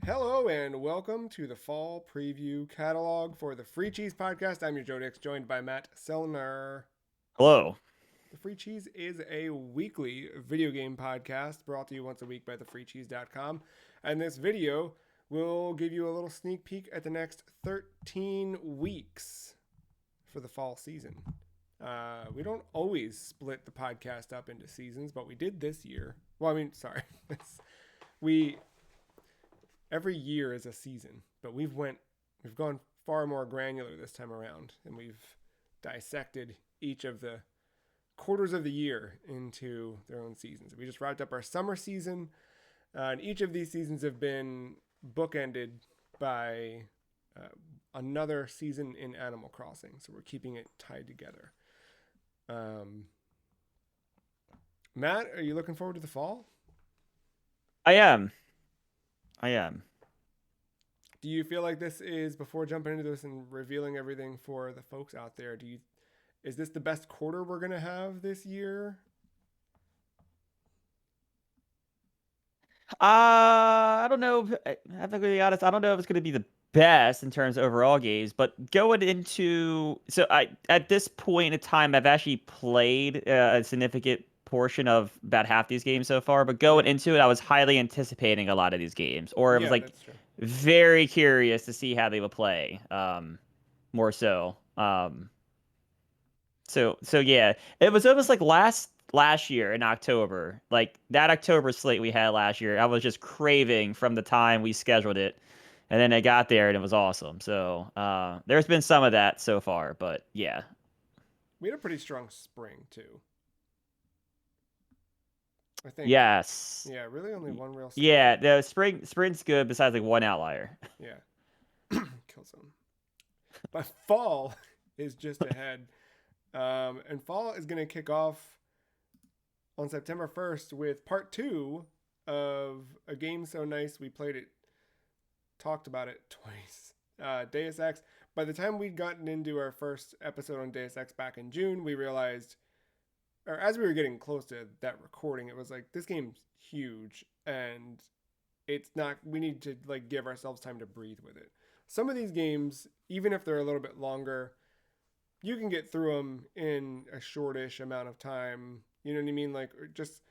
Hello and welcome to the fall preview catalog for the Free Cheese Podcast. I'm your Joe Dix, joined by Matt Sellner. Hello. The Free Cheese is a weekly video game podcast brought to you once a week by thefreecheese.com. And this video will give you a little sneak peek at the next 13 weeks for the fall season. We don't always split the podcast up into seasons, but we did this year. Sorry. we every year is a season, but we've gone far more granular this time around, and we've dissected each of the quarters of the year into their own seasons. We just wrapped up our summer season, and each of these seasons have been bookended by another season in Animal Crossing, so we're keeping it tied together. Matt, are you looking forward to the fall? I am. I am. Do you feel like this is, before jumping into this and revealing everything for the folks out there, is this the best quarter we're gonna have this year? I don't know. I have to be honest. I don't know if it's going to be the best in terms of overall games, but going into I at this point in time, I've actually played a significant portion of about half these games so far. But going Yeah, into it, I was highly anticipating a lot of these games, or it was yeah, like that's true. very curious to see how they would play. More so. So yeah, it was almost like last year in October, like that October slate we had last year. I was just craving from the time we scheduled it, and then I got there and it was awesome. So there's been some of that so far, but yeah, We had a pretty strong spring too. I think. yes, Yeah, really only one real slow yeah. one. The spring's good besides like one outlier. Yeah, kill some. But fall is just ahead, and fall is gonna kick off on September 1st with part two of a game so nice we played it, talked about it twice. Deus Ex. By the time we'd gotten into our first episode on Deus Ex back in June, we realized, or as we were getting close to that recording, it was like this game's huge, and it's not. We need to like give ourselves time to breathe with it. Some of these games, even if they're a little bit longer, you can get through them in a shortish amount of time. You know what I mean? Like, just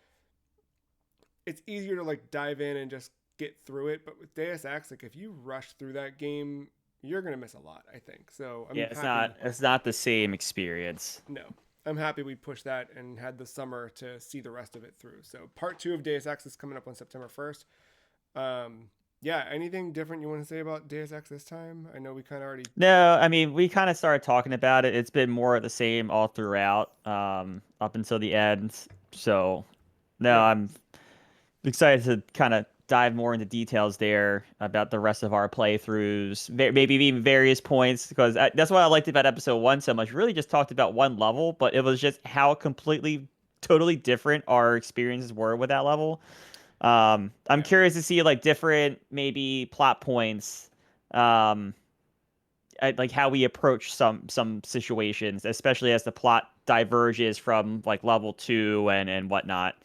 it's easier to like dive in and just get through it. But with Deus Ex, like if you rush through that game, you're gonna miss a lot. I think so. Yeah, I'm happy. it's not the same experience. No, I'm happy we pushed that and had the summer to see the rest of it through. So part two of Deus Ex is coming up on September 1st. Yeah, anything different you want to say about Deus Ex this time? I know we kind of already. No, I mean we kind of started talking about it. It's been more of the same all throughout, up until the end. So no, Yeah, I'm excited to kind of dive more into details there about the rest of our playthroughs, maybe even various points, because that's what I liked about episode one so much. Really just talked about one level, but it was just how completely, totally different our experiences were with that level. I'm yeah. curious to see like different maybe plot points, um, like how we approach some situations, especially as the plot diverges from like level two and whatnot.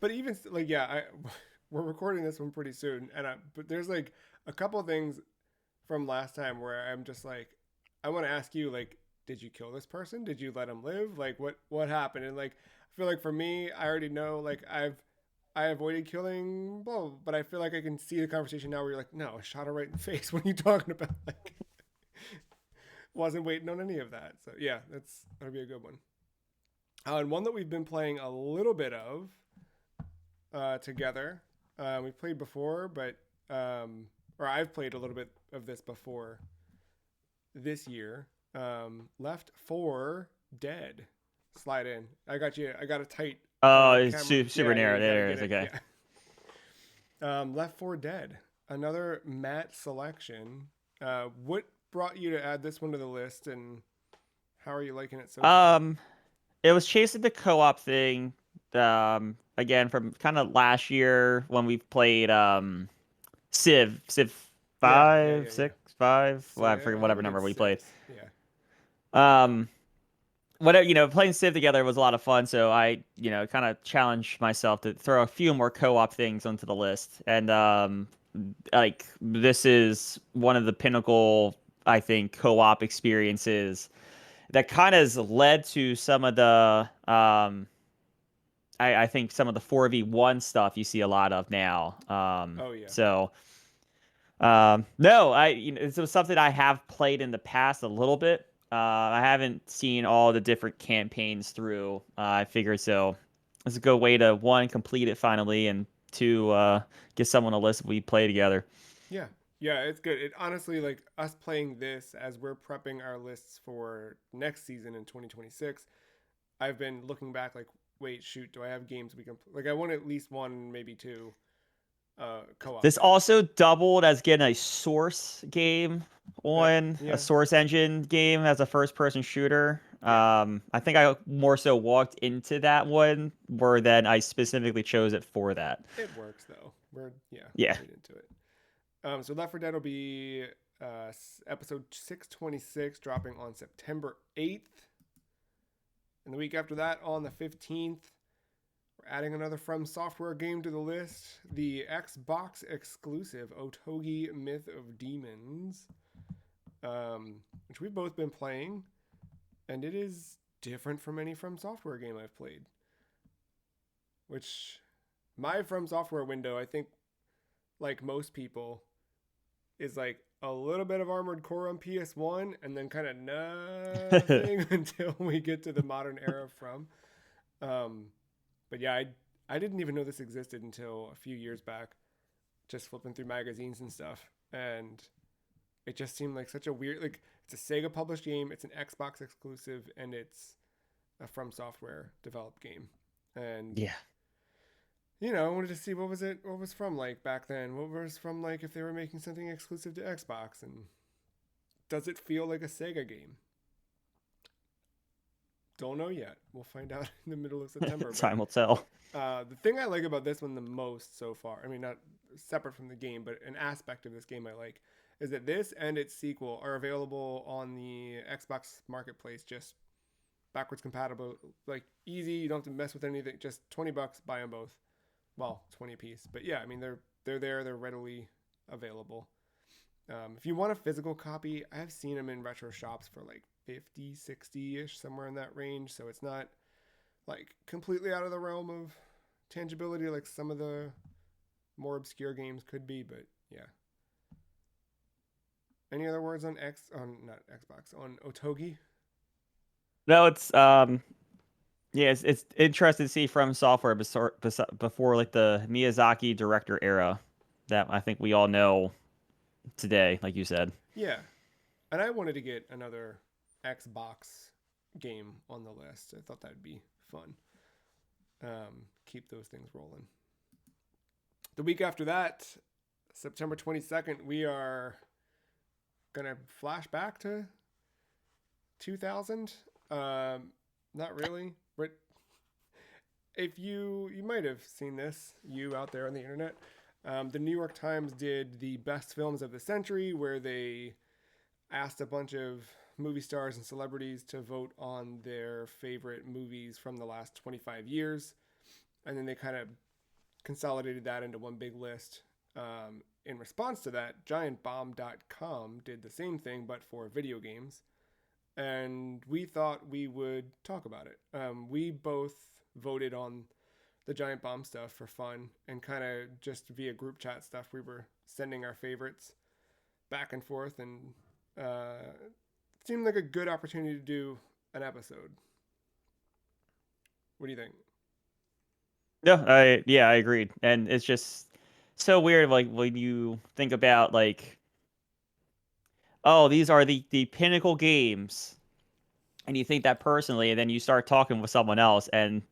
But even like, yeah, we're recording this one pretty soon, and but there's like a couple things from last time where I'm just like, I want to ask you, like, did you kill this person? Did you let him live? Like, what happened? And like, I feel like for me, I already know. Like, I avoided killing, blah, but I feel like I can see the conversation now where you're like, no, I shot her right in the face. What are you talking about? Like, wasn't waiting on any of that. So yeah, that'll be a good one. And one that we've been playing a little bit of together. We've played before, but or I've played a little bit of this before this year. Left 4 Dead. Slide in. I got you. I got a tight Oh, it's camera. super Yeah, yeah. narrow. You got to There it get is. it. Okay. Yeah. Left 4 Dead. Another Matt selection. What brought you to add this one to the list, and how are you liking it so far? Um, it was chasing the co-op thing. Again from kind of last year when we played Civ Yeah, yeah, five yeah, yeah. 6 5. Well, I forget I think whatever we did number we played. 6. Yeah. Um, whatever playing Civ together was a lot of fun. So I kind of challenged myself to throw a few more co-op things onto the list, and like this is one of the pinnacle, I think, co-op experiences that kind of has led to some of the I think some of the 4v1 stuff you see a lot of now. Oh yeah. So no, this was something I have played in the past a little bit. I haven't seen all the different campaigns through. I figured so. It's a good way to one complete it finally, and two get someone a list we play together. Yeah. Yeah, it's good. It honestly, like us playing this as we're prepping our lists for next season in 2026. I've been looking back like, wait, shoot, do I have games we can like I want at least one, maybe two co-op This games. also doubled as getting a Source game That on a yeah. Source Engine game as a first-person shooter. Yeah. I think I more so walked into that one, where then I specifically chose it for that. It works though. We're yeah, Yeah. right into it. So Left 4 Dead will be episode 626 dropping on September 8th. And the week after that, on the 15th, we're adding another From Software game to the list, the Xbox exclusive Otogi Myth of Demons, which we've both been playing, and it is different from any From Software game I've played. Which, my From Software window, I think, like most people, is like a little bit of Armored Core on PS1 and then kind of nothing until we get to the modern era from. Um, but yeah, I didn't even know this existed until a few years back, just flipping through magazines and stuff. And it just seemed like such a weird, like, it's a Sega published game, it's an Xbox exclusive, and it's a From Software developed game. And Yeah. I wanted to see what was from like back then. What was from like if they were making something exclusive to Xbox, and does it feel like a Sega game? Don't know yet. We'll find out in the middle of September. But Time will tell. the thing I like about this one the most so far, I mean, not separate from the game, but an aspect of this game I like, is that this and its sequel are available on the Xbox Marketplace, just backwards compatible, like easy. You don't have to mess with anything. Just $20, buy them both. Well, 20 a piece. But yeah, I mean they're there. They're readily available. If you want a physical copy, I've seen them in retro shops for like 50, 60-ish, somewhere in that range. So it's not like completely out of the realm of tangibility like some of the more obscure games could be. But yeah. Any other words on not Xbox, on Otogi? No, it's yeah, it's interesting to see From Software before like the Miyazaki director era that I think we all know today, like you said. Yeah. And I wanted to get another Xbox game on the list. I thought that'd be fun. Keep those things rolling. The week after that, September 22nd, we are gonna flash back to 2000. Not really, but if you might have seen this, you out there on the internet. The New York Times did the best films of the century, where they asked a bunch of movie stars and celebrities to vote on their favorite movies from the last 25 years. And then they kind of consolidated that into one big list. In response to that, giantbomb.com did the same thing, but for video games. And we thought we would talk about it. We both voted on the Giant Bomb stuff for fun, and kind of just via group chat stuff, we were sending our favorites back and forth, and it seemed like a good opportunity to do an episode. What do you think? No, I agreed. And it's just so weird like when you think about like, oh, these are the pinnacle games, and you think that personally, and then you start talking with someone else, and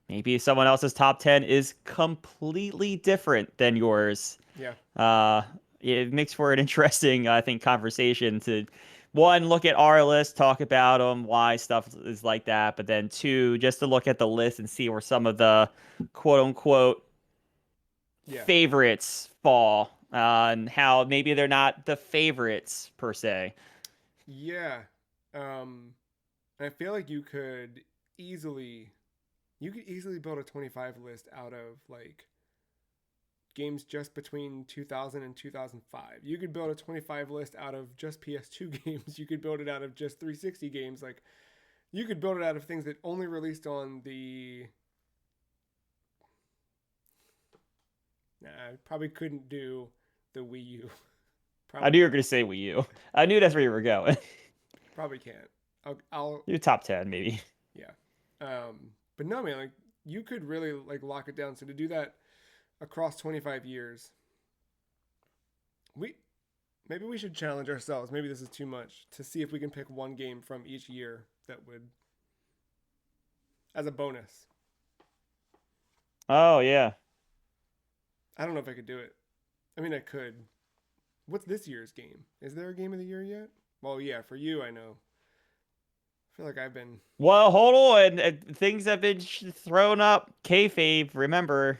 maybe someone else's top 10 is completely different than yours. Yeah. Uh, it makes for an interesting, I think, conversation to one, look at our list, talk about them, why stuff is like that, but then two, just to look at the list and see where some of the quote unquote Yeah. favorites fall, and how maybe they're not the favorites per se. Yeah. I feel like easily you could easily build a 25 list out of like games just between 2000 and 2005. You could build a 25 list out of just PS2 games. You could build it out of just 360 games. Like, you could build it out of things that only released on the. Nah, I probably couldn't do the Wii U. I knew you were going to say Wii U. I knew that's where you were going. Probably can't. I'll Your top 10, maybe. Yeah. But no, man, like, you could really like lock it down. So to do that across 25 years, maybe we should challenge ourselves. Maybe this is too much to see if we can pick one game from each year that would, as a bonus. Oh, yeah. I don't know if I could do it. I mean, I could. What's this year's game? Is there a game of the year yet? Well, yeah, for you, I know. I feel like I've been. Well, hold on. Things have been thrown up. Kayfabe, remember,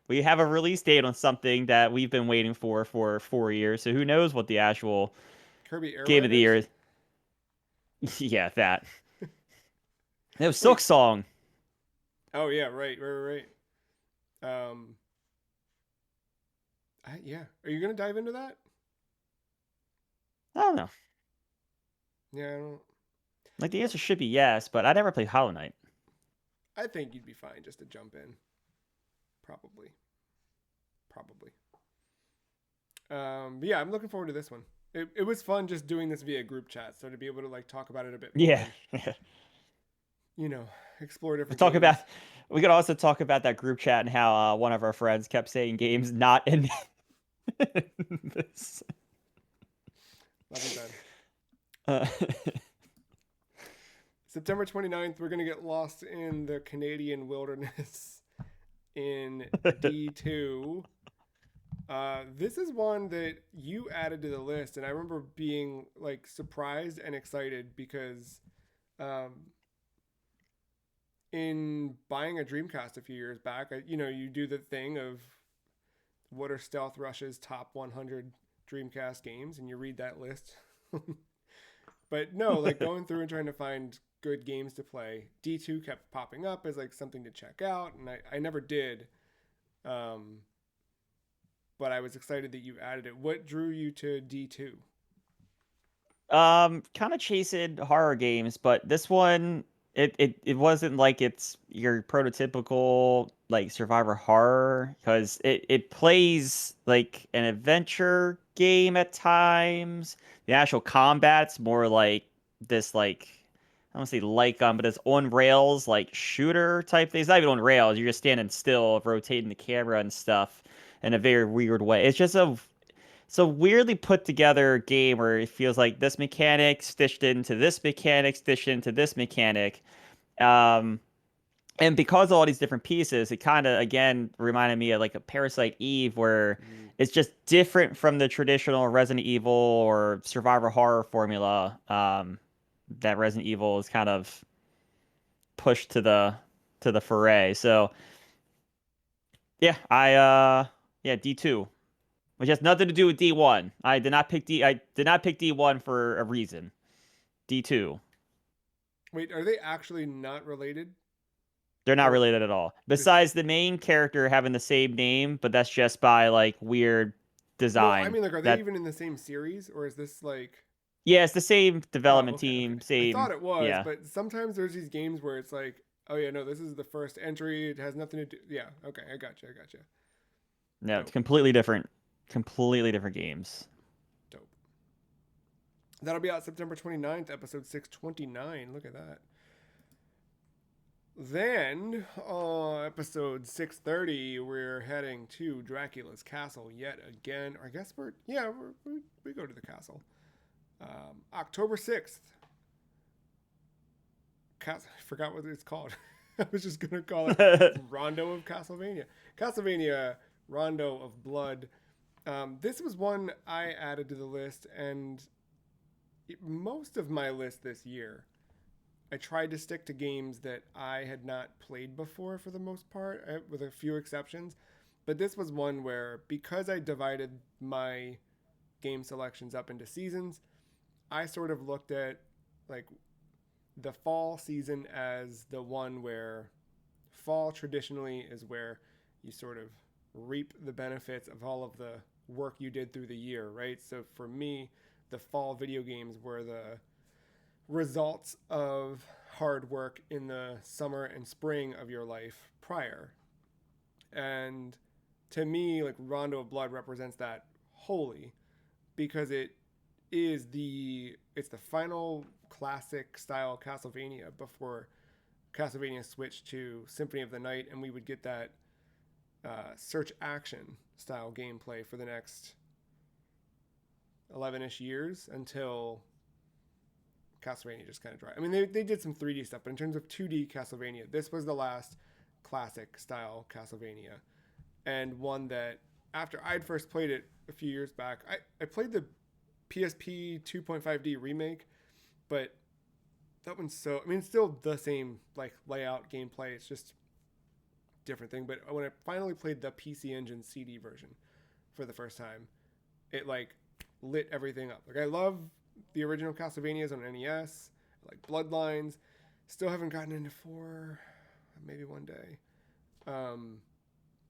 we have a release date on something that we've been waiting for 4 years. So who knows what the actual Kirby Air game of the year Riders? is? Yeah, that. No, Silk Wait. Song. Oh yeah, right. Yeah. Are you gonna dive into that? I don't know. Yeah, I don't. Like, the answer should be yes, but I never played Hollow Knight. I think you'd be fine just to jump in. Probably. But yeah, I'm looking forward to this one. It was fun just doing this via group chat, so to be able to like talk about it a bit more. Yeah. And, explore different Talk games. about. We could also talk about that group chat and how one of our friends kept saying games not in this. Love you, Ben. Uh, September 29th, we're going to get lost in the Canadian wilderness in D2. This is one that you added to the list, and I remember being like surprised and excited because in buying a Dreamcast a few years back, you do the thing of what are Stealth Rush's top 100 Dreamcast games, and you read that list. But no, like going through and trying to find good games to play, D2 kept popping up as like something to check out, and I never did. But I was excited that you added it. What drew you to D2? kind of chasing horror games, but this one it wasn't like it's your prototypical like survivor horror because it plays like an adventure game at times. The actual combat's more like this like I don't say but it's on rails like shooter type thing. It's not even on rails. You're just standing still, rotating the camera and stuff in a very weird way. It's a weirdly put together game where it feels like this mechanic stitched into this mechanic, stitched into this mechanic. Um, and because of all these different pieces, it kind of again reminded me of like a Parasite Eve, where it's just different from the traditional Resident Evil or survivor horror formula. That Resident Evil is kind of pushed to the foray. So yeah, yeah, D2. Which has nothing to do with D1. I did not pick D1 for a reason. D2. Wait, are they actually not related? They're not Or related at all. this? Besides the main character having the same name, but that's just by like weird Well, I design. mean, like, are they That even in the same series, or is this like? yeah, it's the same Oh, development okay. team, I thought same it was, yeah. but sometimes there's these games where it's like, oh yeah, no, this is the first entry. It has nothing to do. Yeah, okay, I got you. No, it's Dope, completely different. Completely different games. dope. That'll be out September 29th, episode 629. Look at that. Then, episode 630, we're heading to Dracula's castle yet again. Or I guess we go to the castle. October 6th. I forgot what it's called. I was just going to call it Rondo of Castlevania. Castlevania Rondo of Blood. This was one I added to the list, and most of my list this year, I tried to stick to games that I had not played before for the most part, with a few exceptions. But this was one where, because I divided my game selections up into seasons, I sort of looked at like the fall season as the one where fall traditionally is where you sort of reap the benefits of all of the work you did through the year, right? So for me, the fall video games were the results of hard work in the summer and spring of your life prior. And to me, like Rondo of Blood represents that wholly because it's the final classic style Castlevania before Castlevania switched to Symphony of the Night, and we would get that search action style gameplay for the next 11-ish years until Castlevania just kind of dry. I mean, they did some 3D stuff, but in terms of 2D Castlevania, this was the last classic style Castlevania, and one that after I'd first played it a few years back, I played the PSP 2.5D remake, but that one's so, I mean, it's still the same like layout, gameplay. It's just different thing. But when I finally played the PC Engine CD version for the first time, it like lit everything up. Like I love the original Castlevanias on NES, like Bloodlines. Still haven't gotten into 4, maybe one day.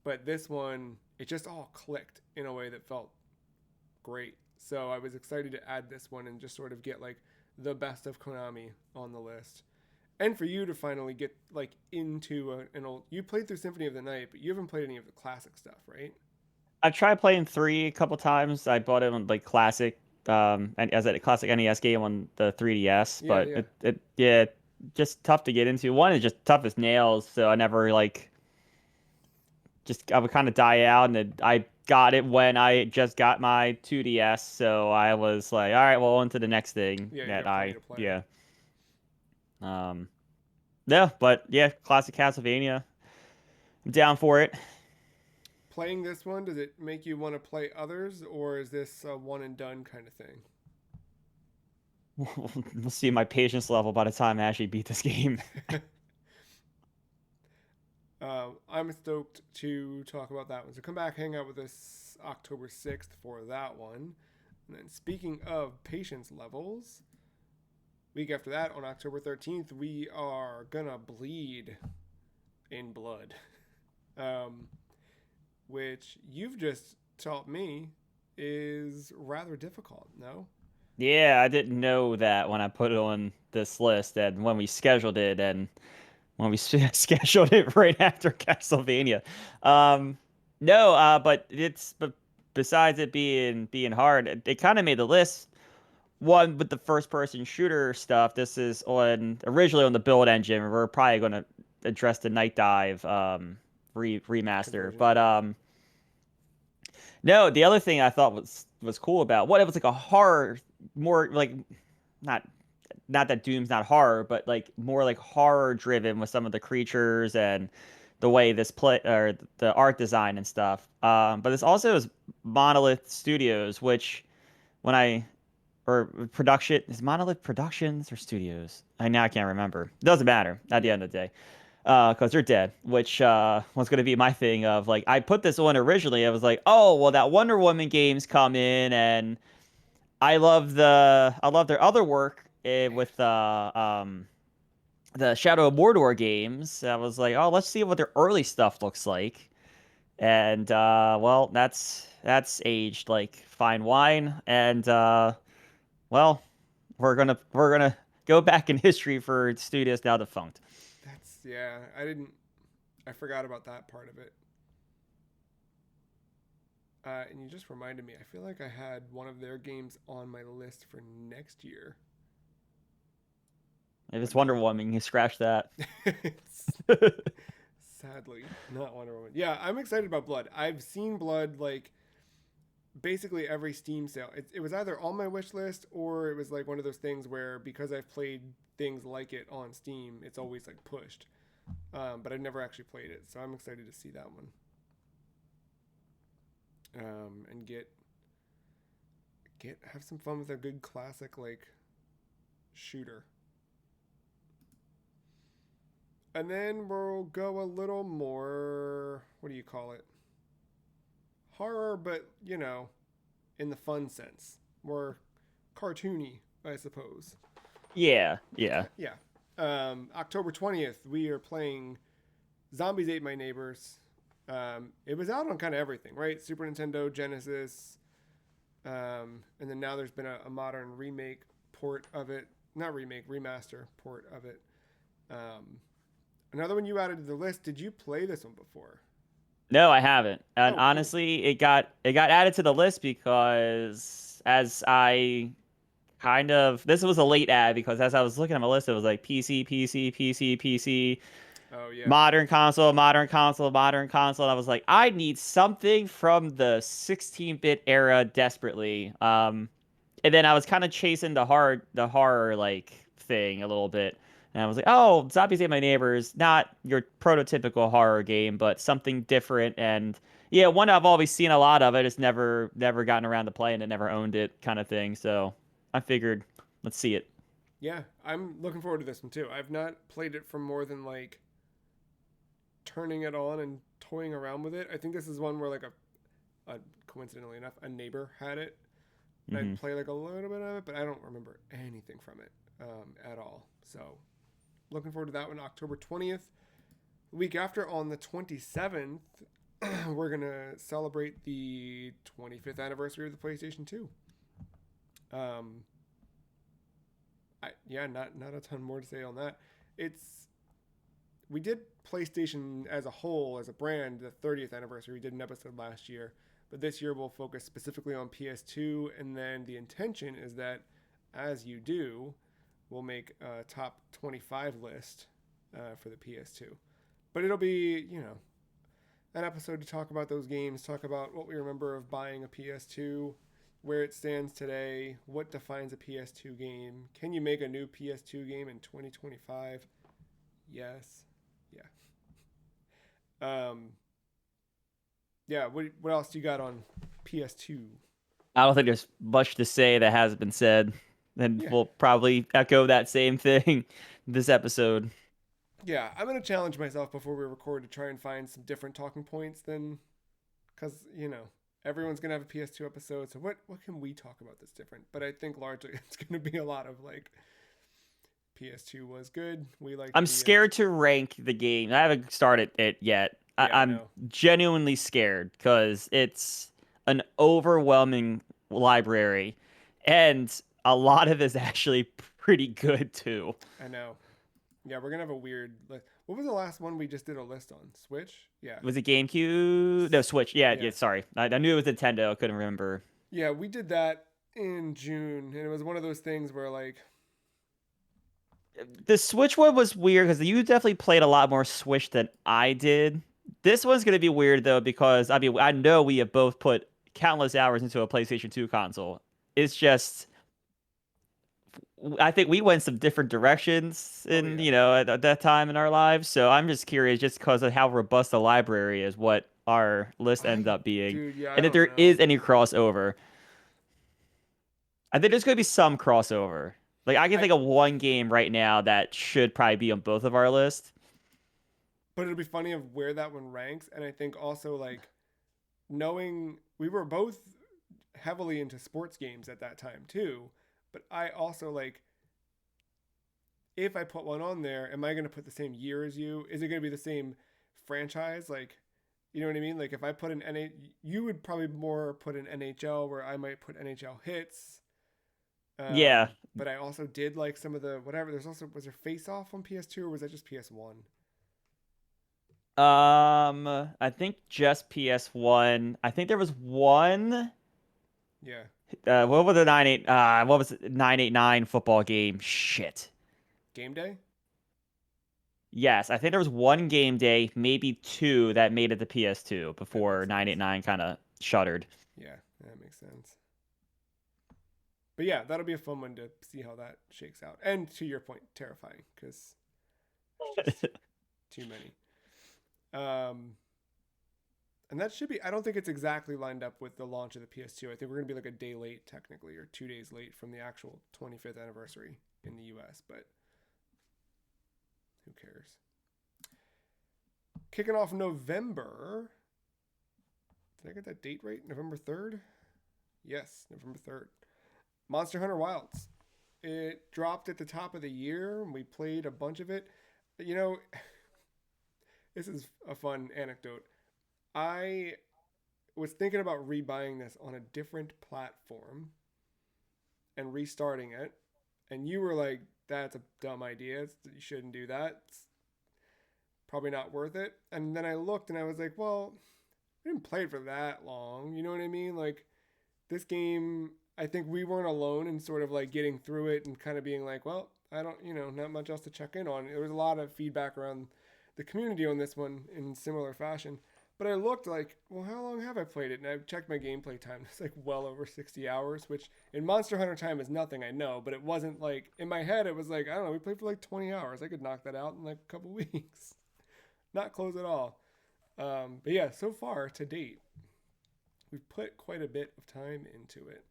But this one, it just all clicked in a way that felt great. So I was excited to add this one and just sort of get like the best of Konami on the list. And for you to finally get like into an old, you played through Symphony of the Night, but you haven't played any of the classic stuff, right? I've tried playing 3 a couple times. I bought it on like classic, and as a classic NES game on the 3DS, Yeah, but yeah. yeah, just tough to get into. One is just tough as nails, so I never like just I would kind of die out, and then I got it when I just got my 2DS, so I was like, all right, well, on to the next thing Yeah, you that got plenty I to play. yeah. Um, yeah, but yeah, classic Castlevania. I'm down for it. Playing this one, does it make you want to play others, or is this a one and done kind of thing? We'll see my patience level by the time I actually beat this game. I'm stoked to talk about that one. So come back, hang out with us October 6th for that one. And then speaking of patience levels, week after that on October 13th, we are gonna bleed in blood, um, which you've just taught me is rather difficult. No? Yeah, I didn't know that when I put it on this list, and when we scheduled it, and when we scheduled it right after Castlevania. Um, no, but besides it being hard, it kind of made the list. One with the first person shooter stuff. This is on originally on the build engine. We're probably going to address the Night Dive remaster, Conversion, but yeah. no. The other thing I thought was cool about what it was like a horror, more like not not that Doom's not horror, but like more like horror driven with some of the creatures and the way this play or the art design and stuff. But this also is Monolith Studios, which when I or production is Monolith Productions or Studios. I can't remember. Doesn't matter at the Yeah. end of the day. Because they're dead, which was going to be my thing of like I put this on originally. I was like, oh well, that Wonder Woman games come in, and I love their other work with the Shadow of Mordor games. I was like, oh, let's see what their early stuff looks like. And well, that's aged like fine wine. And well, we're gonna go back in history for studios now defunct. That's, yeah, I forgot about that part of it. And you just reminded me, I feel like I had one of their games on my list for next year, If but it's Wonder no. Woman, you scratch that. It's sadly not Wonder Woman. Yeah, I'm excited about Blood. I've seen Blood like basically every Steam sale. It was either on my wish list or it was like one of those things where because I've played things like it on Steam, it's always like pushed. But I've never actually played it, so I'm excited to see that one. And get have some fun with a good classic like shooter. And then we'll go a little more, what do you call it? Horror, but in the fun sense, more cartoony, I suppose. Yeah, yeah. Yeah. October 20th, we are playing Zombies Ate My Neighbors. It was out on kind of everything, right? Super Nintendo, Genesis, and then now there's been a modern remake port of it. Not remake, remaster port of it. Um, Another one you added to the list. Did you play this one before? No, I haven't. And Oh, cool. honestly, it got added to the list because as I kind of this was a late ad because as I was looking at my list, it was like PC, PC, PC, PC, Oh, yeah. modern console, modern console, modern console. And I was like, I need something from the 16-bit era desperately. And then I was kind of chasing the horror like thing a little bit. And I was like, oh, Zombies Ate My Neighbors, not your prototypical horror game, but something different. And yeah, one I've always seen a lot of it. It's never gotten around to playing it, never owned it, kind of thing. So I figured, let's see it. Yeah, I'm looking forward to this one too. I've not played it for more than like turning it on and toying around with it. I think this is one where like coincidentally enough, a neighbor had it, and I'd Hmm. play like a little bit of it, but I don't remember anything from it at all. So looking forward to that one, October 20th. The week after, on the 27th, we're gonna celebrate the 25th anniversary of the PlayStation 2. Um, yeah, not a ton more to say on that. It's We did PlayStation as a whole, as a brand, the 30th anniversary. We did an episode last year, but this year we'll focus specifically on PS2. And then the intention is that, as you do, we'll make a top 25 list for the PS2. But it'll be, an episode to talk about those games, talk about what we remember of buying a PS2, where it stands today, what defines a PS2 game. Can you make a new PS2 game in 2025? Yes. Yeah. Um, yeah. What else do you got on PS2? I don't think there's much to say that hasn't been said, and Yeah. we'll probably echo that same thing this episode. Yeah. I'm gonna challenge myself before we record to try and find some different talking points than because everyone's gonna have a PS2 episode. So what can we talk about that's different? But I think largely it's gonna be a lot of like PS2 was good. We liked I'm PS2. scared to rank the game. I haven't started it yet. Yeah, I I'm know. genuinely scared because it's an overwhelming library, and a lot of it is actually pretty good too. I know. Yeah, we're gonna have a weird. Like, what was the last one we just did a list on? Switch. Yeah. Was it GameCube? No, Switch. Yeah, Yeah. yeah. Sorry, I knew it was Nintendo. I couldn't remember. Yeah, we did that in June, and it was one of those things where like, The Switch one was weird because you definitely played a lot more Switch than I did. This one's gonna be weird though because I mean I know we have both put countless hours into a PlayStation 2 console. It's just I think we went some different directions oh in yeah, at that time in our lives. So I'm just curious just because of how robust the library is, what our list ends I up being, dude, yeah, I and if don't there know. is any crossover. I think there's gonna be some crossover. Like I can I think of one game right now that should probably be on both of our lists. But it'll be funny of where that one ranks, and I think also like knowing we were both heavily into sports games at that time too. But I also like if I put one on there, am I going to put the same year as you? Is it going to be the same franchise? Like, you know what I mean? Like, if I put an NH, you would probably more put an NHL where I might put NHL hits. Yeah, But I also did like some of the whatever. There's also was there Face Off on PS2 or was that just PS1? I think just PS1. I think there was one. Yeah, What was the 98? What was it? 989 football game? Shit. Game Day. Yes, I think there was one game day, maybe two, that made it to PS2 That before makes sense. 989 kind of shuttered. Yeah, that makes sense. But yeah, that'll be a fun one to see how that shakes out. And to your point, terrifying because there's just too many. Um, and that should be. I don't think it's exactly lined up with the launch of the PS2. I think we're gonna be like a day late, technically, or 2 days late from the actual 25th anniversary in the U.S. But who cares? Kicking off November. Did I get that date right? November 3rd. Yes, November 3rd. Monster Hunter Wilds. It dropped at the top of the year, and we played a bunch of it. You know, this is a fun anecdote. I was thinking about rebuying this on a different platform and restarting it, and you were like, "That's a dumb idea. You shouldn't do that. It's probably not worth it." And then I looked and I was like, "Well, I didn't play it for that long. You know what I mean? Like this game, I think we weren't alone in sort of like getting through it and kind of being like, well, I don't, not much else to check in on. There was a lot of feedback around the community on this one in similar fashion. But I looked like, well, how long have I played it? And I checked my gameplay time. It's like well over 60 hours, which in Monster Hunter time is nothing, I know. But it wasn't like, in my head, it was like, I don't know, we played for like 20 hours. I could knock that out in like a couple weeks. Not close at all. But yeah, so far to date, we've put quite a bit of time into it.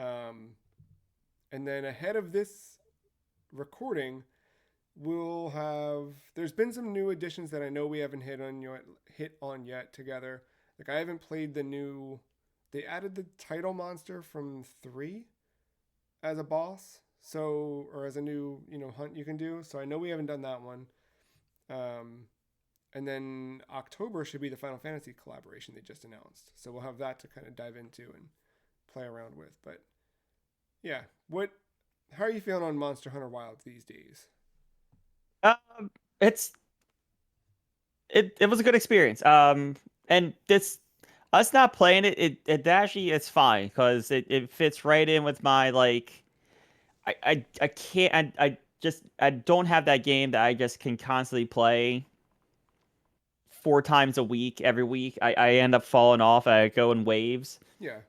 Um, and then ahead of this recording, we'll have. There's been some new additions that I know we haven't hit on yet together. Like I haven't played the new. They added the title monster from 3 as a boss, so or as a new hunt you can do. So I know we haven't done that one. Um, and then October should be the Final Fantasy collaboration they just announced. So we'll have that to kind of dive into and play around with. But yeah, what? How are you feeling on Monster Hunter Wilds these days? Um, it's it was a good experience. And this us not playing it actually it's fine because it fits right in with my like I can't I don't have that game that I just can constantly play 4 times a week every week. I end up falling off. I go in waves. Yeah,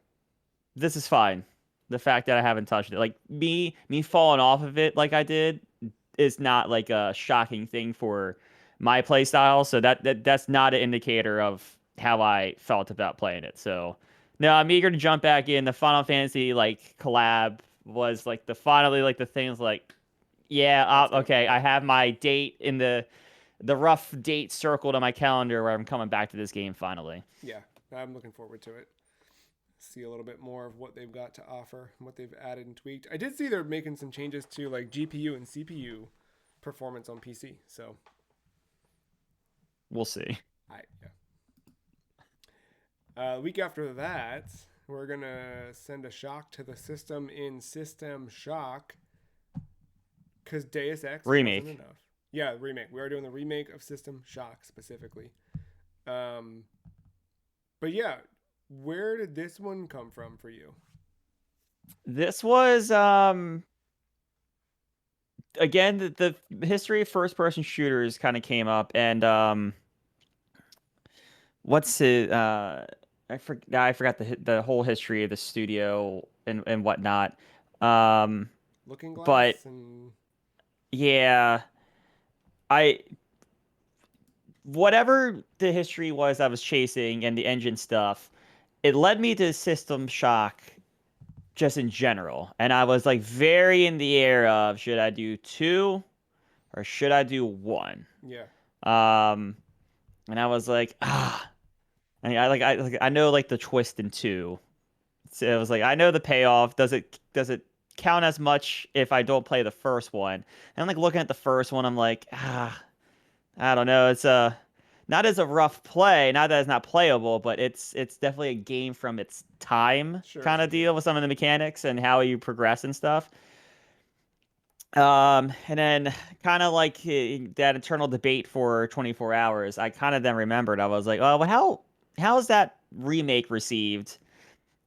This is fine. The fact that I haven't touched it, like me falling off of it like I did, is not like a shocking thing for my play style. So that's not an indicator of how I felt about playing it. So no, I'm eager to jump back in. The Final Fantasy like collab was like the finally like the things like yeah, let's go. okay, I have my date in the rough date circled on my calendar where I'm coming back to this game finally. Yeah, I'm looking forward to it. See a little bit more of what they've got to offer, and what they've added and tweaked. I did see they're making some changes to like GPU and CPU performance on PC. So We'll see. yeah. Week after that, we're gonna send a shock to the system in System Shock because Deus Ex wasn't Remake. enough. Yeah, remake. We are doing the remake of System Shock specifically. Um, but yeah, where did this one come from for you? This was again the history of first person shooters kind of came up and what's it I forgot the whole history of the studio and whatnot. Um Looking but Glass and yeah, I whatever the history was I was chasing and the engine stuff, it led me to System Shock just in general. And I was like very in the air of should I do two or should I do one? yeah, Um, and I was like, ah, I know like the twist in two. So it was like I know the payoff. Does it count as much if I don't play the first one? And I'm like looking at the first one, I'm like, ah, I don't know. It's a not as a rough play, not that it's not playable, but it's definitely a game from its time sure, kind sure, of sure. deal with some of the mechanics and how you progress and stuff. And then kind of like that eternal debate for 24 hours, I kind of then remembered I was like, oh, well, how is that remake received?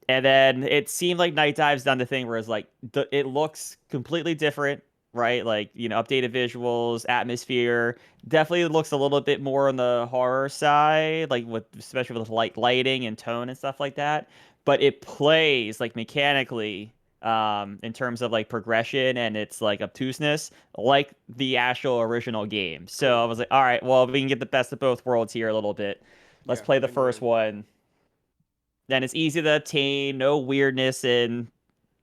And then it seemed like Night Dive's done the thing where it's like it looks completely different, right? Like, updated visuals, atmosphere. Definitely looks a little bit more on the horror side, like with especially with lighting and tone and stuff like that. But it plays like mechanically, in terms of like progression and its like obtuseness, like the actual original game. So Cool. I was like, all right, well, we can get the best of both worlds here a little bit. Let's Yeah, play the first win-win. one, then it's easy to obtain, no weirdness in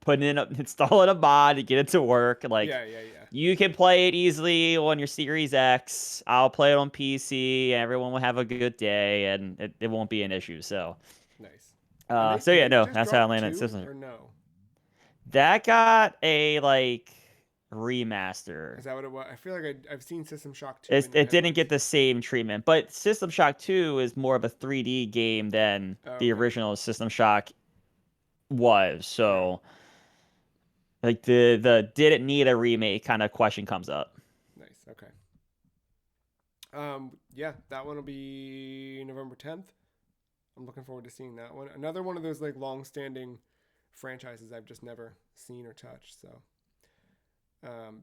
installing a mod to get it to work. Like Yeah, yeah, yeah. you can play it easily on your Series X. I'll play it on PC. And everyone will have a good day, and it won't be an issue. So, Nice. And they so did yeah, they no, just that's how I drop landed. two System. or no? That got a like remaster. Is that what it was? I feel like I've seen System Shock 2 It, in the it didn't headlines. get the same treatment, but System Shock 2 is more of a 3D game than Oh, the okay. original System Shock was. Mm, So like the did it need a remake kind of question comes up. nice. Okay. Yeah, that one will be November 10th. I'm looking forward to seeing that one. Another one of those like long-standing franchises I've just never seen or touched. So,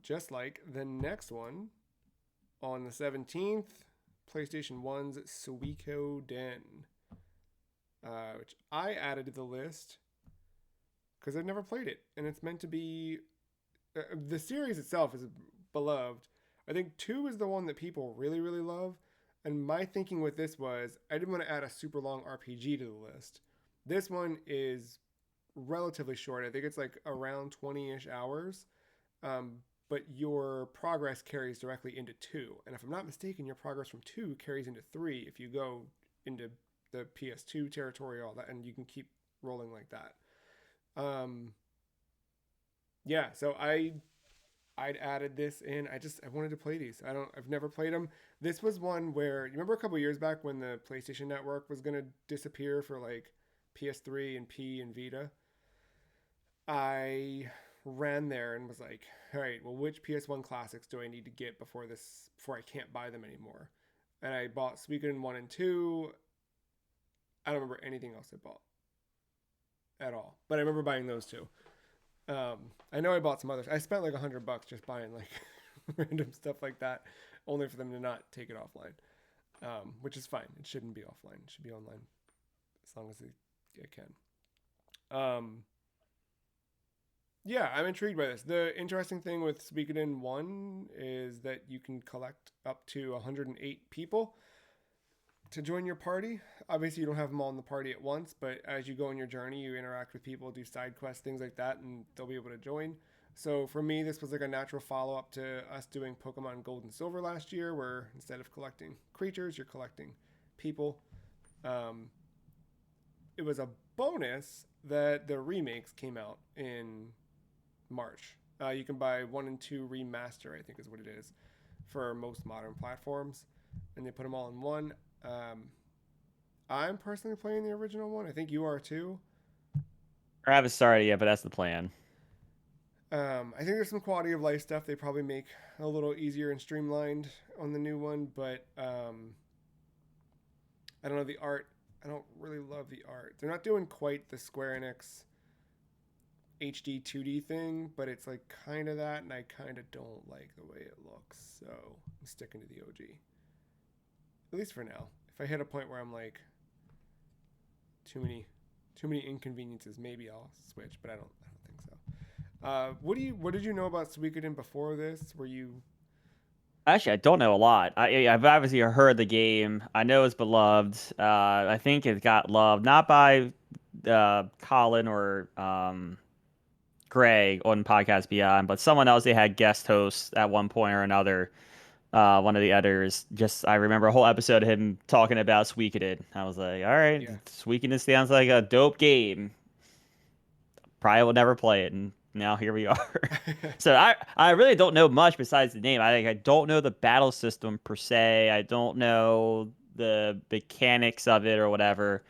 just like the next one on the 17th, PlayStation 1's Suikoden, which I added to the list because I've never played it, and it's meant to be. The series itself is beloved. I think 2 is the one that people really, really love. And my thinking with this was I didn't want to add a super long RPG to the list. This one is relatively short. I think it's like around 20-ish hours. Um, but your progress carries directly into 2. And if I'm not mistaken, your progress from 2 carries into 3 if you go into the PS2 territory, all that, and you can keep rolling like that. Um, yeah, so I'd added this in. I wanted to play these. I've never played them. This was one where you remember a couple years back when the PlayStation Network was gonna disappear for like PS3 and P and Vita. I ran there and was like, all right, well, which PS1 classics do I need to get before I can't buy them anymore? And I bought Suikoden 1 and 2. I don't remember anything else I bought at all, but I remember buying those two. I know I bought some others. I spent like $100 just buying like random stuff like that, only for them to not take it offline, which is fine. It shouldn't be offline. It should be online as long as it can. Yeah, I'm intrigued by this. The interesting thing with Suikoden 1 is that you can collect up to 108 people to join your party. Obviously, you don't have them all in the party at once, but as you go on your journey, you interact with people, do side quests, things like that, and they'll be able to join. So for me, this was like a natural follow up to us doing Pokemon Gold and Silver last year, where instead of collecting creatures, you're collecting people. Um, it was a bonus that the remakes came out in March. You can buy 1 and 2 remaster, I think is what it is, for most modern platforms, and they put them all in one. Um, I'm personally playing the original one. I think you are too. I haven't started yet, but that's the plan. I think there's some quality of life stuff they probably make a little easier and streamlined on the new one, but I don't know the art. I don't really love the art. They're not doing quite the Square Enix HD 2D thing, but it's like kind of that, and I kind of don't like the way it looks. So I'm sticking to the OG, at least for now. If I hit a point where I'm like too many inconveniences, maybe I'll switch, but I don't think so. What did you know about Suikoden before this? Were you Actually, I don't know a lot. I've obviously heard the game. I know it's beloved. I think it got loved not by Colin or Greg on Podcast Beyond, but someone else. They had guest hosts at one point or another. One of the editors. Just I remember a whole episode of him talking about Suikoden. I was like, all right, yeah. Suikoden sounds like a dope game. Probably will never play it, and now here we are. So I really don't know much besides the name. I don't know the battle system per se. I don't know the mechanics of it or whatever.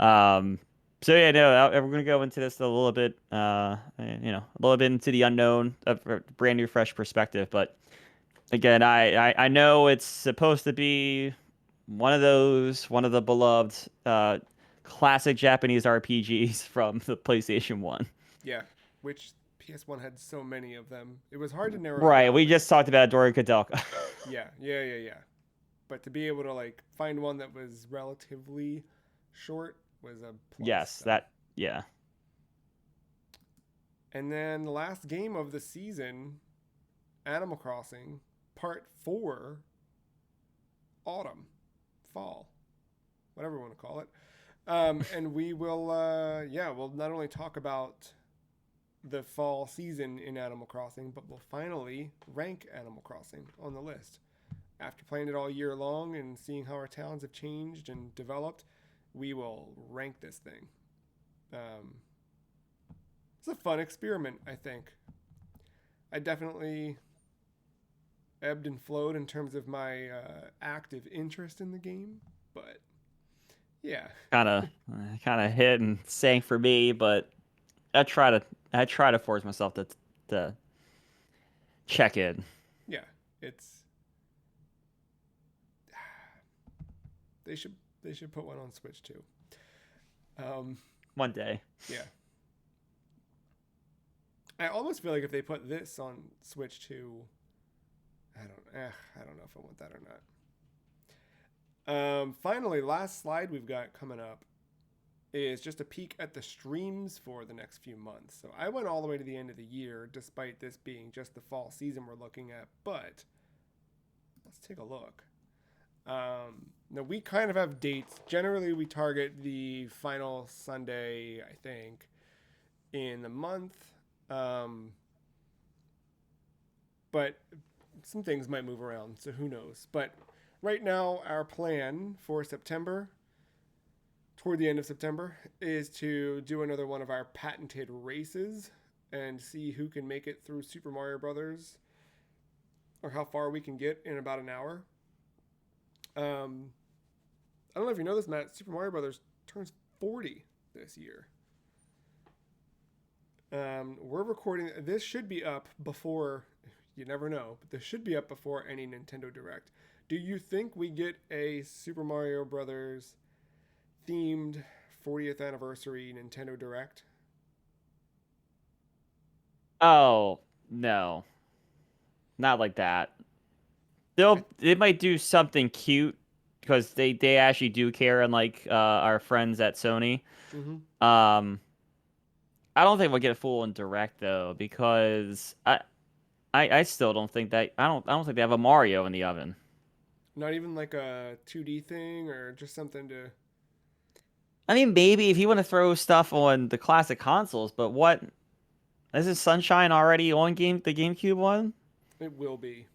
Um, so yeah, no, we're gonna go into this a little bit, a little bit into the unknown, of a brand new, fresh perspective. But again, I know it's supposed to be one of the beloved classic Japanese RPGs from the PlayStation 1. Yeah, which PS1 had so many of them. It was hard to narrow it Right, down, we but just talked about Dori Kadelka. yeah. But to be able to like find one that was relatively short was a plus. Yes, So. that yeah. And then the last game of the season, Animal Crossing Part 4, Autumn, Fall, whatever you want to call it. And we will, we'll not only talk about the fall season in Animal Crossing, but we'll finally rank Animal Crossing on the list. After playing it all year long and seeing how our towns have changed and developed, we will rank this thing. It's a fun experiment, I think. I definitely ebbed and flowed in terms of my active interest in the game, but yeah, Kind of hit and sank for me, but I try to I try to force myself to check in yeah, it's they should they should put one on Switch too. Um, one day. yeah, I almost feel like if they put this on Switch too, I don't know if I want that or not. Finally, last slide we've got coming up is just a peek at the streams for the next few months. So I went all the way to the end of the year, despite this being just the fall season we're looking at. But let's take a look. Now we kind of have dates. Generally, we target the final Sunday, I think, in the month. But some things might move around, so who knows. But right now, our plan for September, toward the end of September, is to do another one of our patented races and see who can make it through Super Mario Brothers, or how far we can get in about an hour. I don't know if you know this, Matt. Super Mario Brothers turns 40 this year. We're recording. This should be up before. You never know, but this should be up before any Nintendo Direct. Do you think we get a Super Mario Brothers themed 40th anniversary Nintendo Direct? Oh no, not like that. I, They might do something cute because they actually do care, unlike our friends at Sony. mm-hmm. Um, I don't think we'll get a full and direct though because I still don't think that I don't think they have a Mario in the oven. Not even like a 2D thing or just something to. I mean, maybe if you want to throw stuff on the classic consoles, but what is Sunshine already on the GameCube one? It will be.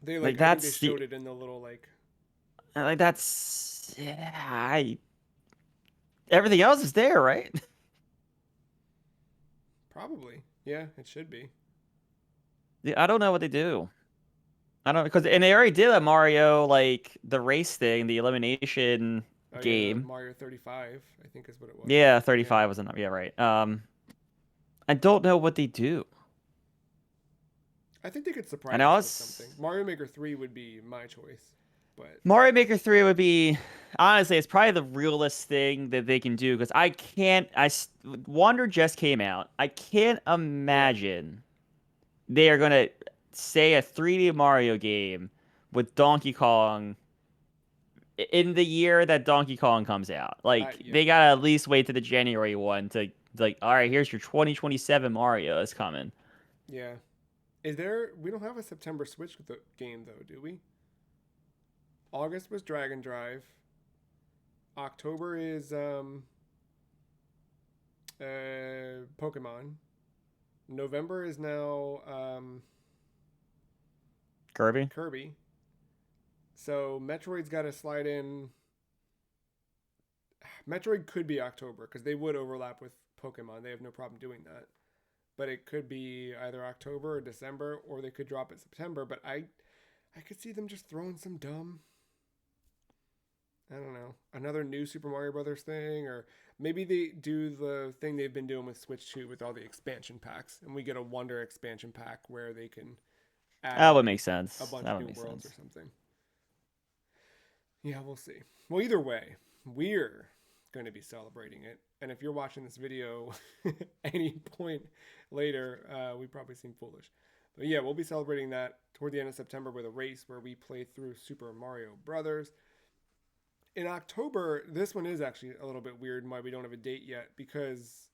They Like I think they that's the showed it in the little like. like that's yeah, everything else is there, right? Probably. Yeah, it should be. I don't know what they do. I don't because and they already did a Mario like the race thing, the elimination Oh yeah, the game. Mario 35, I think is what it was. Yeah, Yeah. 35 was enough. Yeah, right. I don't know what they do. I think they could I surprise know us with it's something. Mario Maker 3 would be my choice, but Mario Maker 3 would be honestly, it's probably the realest thing that they can do because I can't. Wonder just came out. I can't yeah, imagine they are gonna say a 3D Mario game with Donkey Kong in the year that Donkey Kong comes out. Like yeah, they gotta at least wait to the January one to like, all right, here's your 2027 Mario is coming. yeah. Is there? We don't have a September Switch game though, do we? August was Dragon Drive. October is Pokemon. November is now Kirby. Kirby. So Metroid's got to slide in. Metroid could be October because they would overlap with Pokemon. They have no problem doing that. But it could be either October or December, or they could drop it September. But I could see them just throwing some dumb. I don't know, another new Super Mario Brothers thing, or maybe they do the thing they've been doing with Switch 2 with all the expansion packs, and we get a Wonder expansion pack where they can add That would in make a sense. bunch That of would new make worlds or sense. something. Yeah, we'll see. Well, either way, we're going to be celebrating it. And if you're watching this video any point later, we probably seem foolish. But yeah, we'll be celebrating that toward the end of September with a race where we play through Super Mario Brothers. In October, this one is actually a little bit weird and why we don't have a date yet, because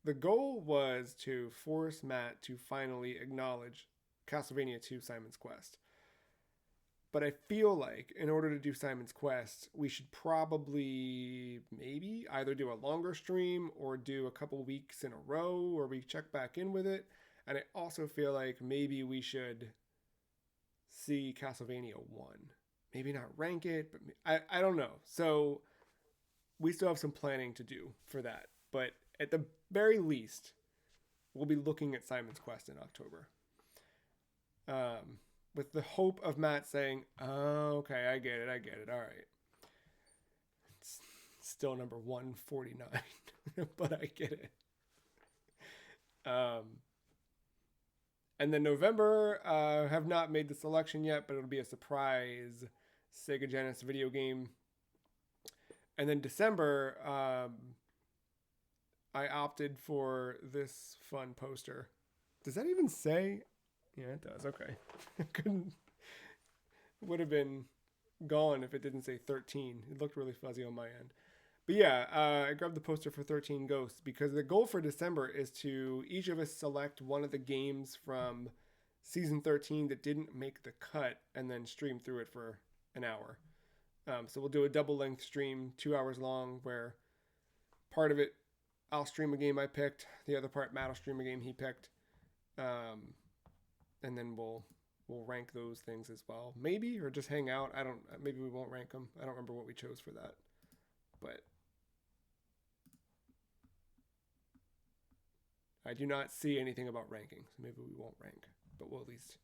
the goal was to force Matt to finally acknowledge Castlevania 2 Simon's Quest. But I feel like in order to do Simon's Quest, we should probably maybe either do a longer stream or do a couple weeks in a row where we check back in with it. And I also feel like maybe we should see Castlevania 1. Maybe not rank it, but I don't know. So we still have some planning to do for that. But at the very least, we'll be looking at Simon's Quest in October. With the hope of Matt saying, "Oh, okay, I get it. All right." It's still number 149, but I get it. And then November, have not made the selection yet, but it'll be a surprise Sega Genesis video game. And then December, I opted for this fun poster. Does that even say? Yeah, it does. Okay. Would have been gone if it didn't say 13. It looked really fuzzy on my end. But yeah, I grabbed the poster for 13 Ghosts because the goal for December is to each of us select one of the games from season 13 that didn't make the cut and then stream through it for an hour. So we'll do a double length stream, 2 hours long, where part of it I'll stream a game I picked, the other part Matt will stream a game he picked, and then we'll rank those things as well, maybe, or just hang out. Maybe we won't rank them. I don't remember what we chose for that, but I do not see anything about ranking, so maybe we won't rank, but we'll at least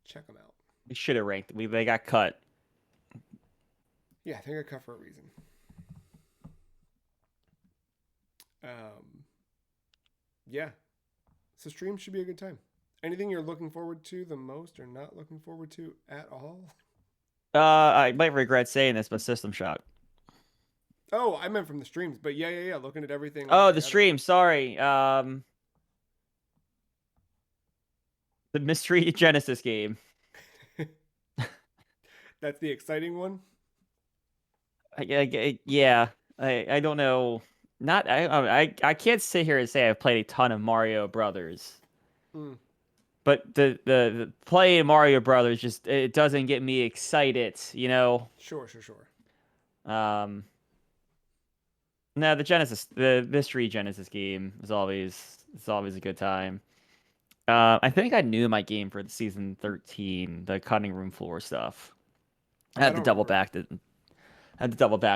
check them out. We should have ranked. They got cut. Yeah, they got cut for a reason. Yeah. So stream should be a good time. Anything you're looking forward to the most or not looking forward to at all? I might regret saying this, but System Shock. Oh, I meant from the streams, but yeah. Looking at everything. Oh, the stream. Sorry. The Mystery Genesis game. That's the exciting one. Yeah. I don't know. I can't sit here and say I've played a ton of Mario Brothers. But the play in Mario Brothers just it doesn't get me excited, you know. Sure. No, the Mystery Genesis game is always a good time. I think I knew my game for the season 13, the cutting room floor stuff. I had to double back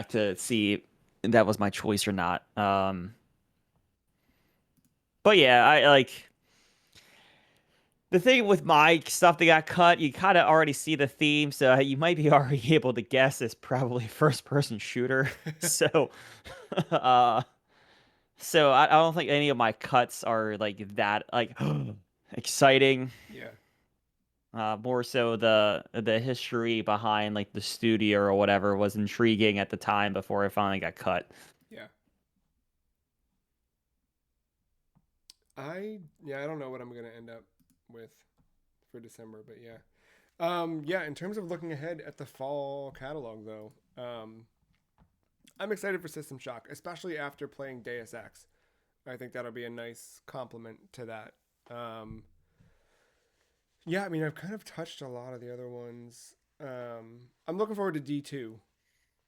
to see if that was my choice or not. But yeah, I like the thing with my stuff that got cut. You kind of already see the theme, so you might be already able to guess it's probably first-person shooter. So I don't think any of my cuts are like that like exciting. Yeah. More so the history behind like the studio or whatever was intriguing at the time before it finally got cut. Yeah. I don't know what I'm gonna end up with for December, but yeah. In terms of looking ahead at the fall catalog though, I'm excited for System Shock, especially after playing Deus Ex. I think that'll be a nice complement to that. Yeah, I mean, I've kind of touched a lot of the other ones. I'm looking forward to D2.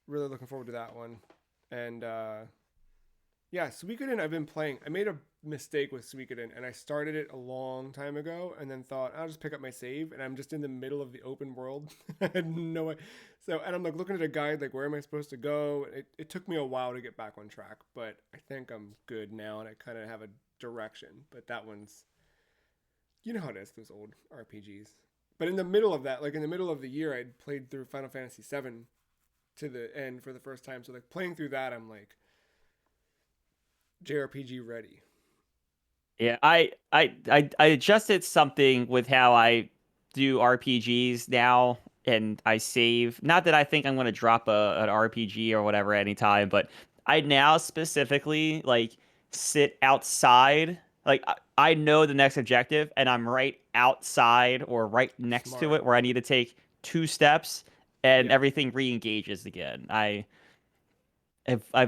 Really looking forward to that one. And Suikoden I've been playing. I made a mistake with Suikoden, and I started it a long time ago, and then thought I'll just pick up my save, and I'm just in the middle of the open world. I had no idea. So, and I'm like looking at a guide, like where am I supposed to go? It took me a while to get back on track, but I think I'm good now, and I kind of have a direction. But that one's, you know how it is, those old RPGs. But in the middle of that, like in the middle of the year, I'd played through Final Fantasy VII to the end for the first time. So like playing through that, I'm like JRPG ready. Yeah, I adjusted something with how I do RPGs now, and I save. Not that I think I'm going to drop an RPG or whatever anytime, but I now specifically like sit outside. Like I know the next objective, and I'm right outside or right next to it where I need to take 2 steps, and everything re-engages again. I've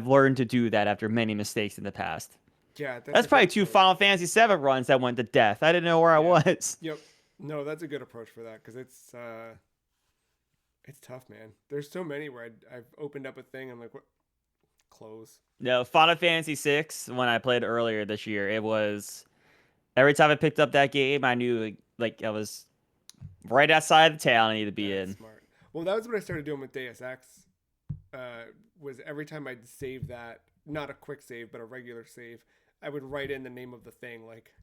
learned to do that after many mistakes in the past. Yeah, that's probably 2 Final Fantasy VII runs that went to death. I didn't know where I was. Yep. No, that's a good approach for that because it's tough, man. There's so many where I've opened up a thing and like, what? Close. No, Final Fantasy VI, when I played earlier this year, it was every time I picked up that game, I knew like I was right outside the town I needed to be in. Smart. Well, that was what I started doing with Deus Ex. Was every time I'd save that, not a quick save, but a regular save, I would write in the name of the thing, like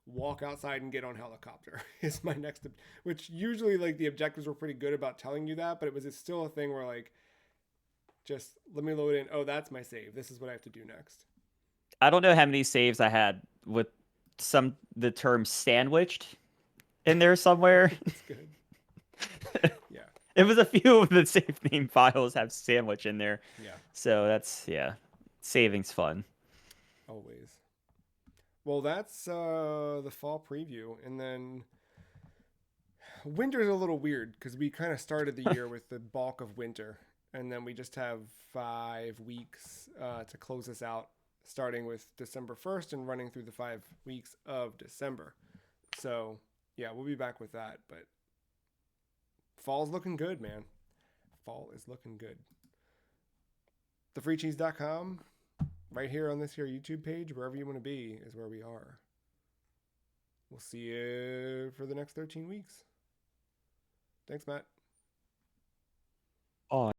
walk outside and get on helicopter is my next, which usually like the objectives were pretty good about telling you that, but it's still a thing where like, just let me load in. Oh, that's my save. This is what I have to do next. I don't know how many saves I had with the term sandwiched in there somewhere. That's good. Yeah. It was a few of the save name files have sandwich in there. Yeah. So that's saving's fun. Always. Well, that's the fall preview, and then winter's a little weird because we kind of started the year with the bulk of winter, and then we just have 5 weeks to close this out, starting with December 1st and running through the 5 weeks of December. So yeah, we'll be back with that, but fall's looking good, man. Fall is looking good. Thefreecheese.com, right here on this here YouTube page, wherever you want to be, is where we are. We'll see you for the next 13 weeks. Thanks, Matt. Oh,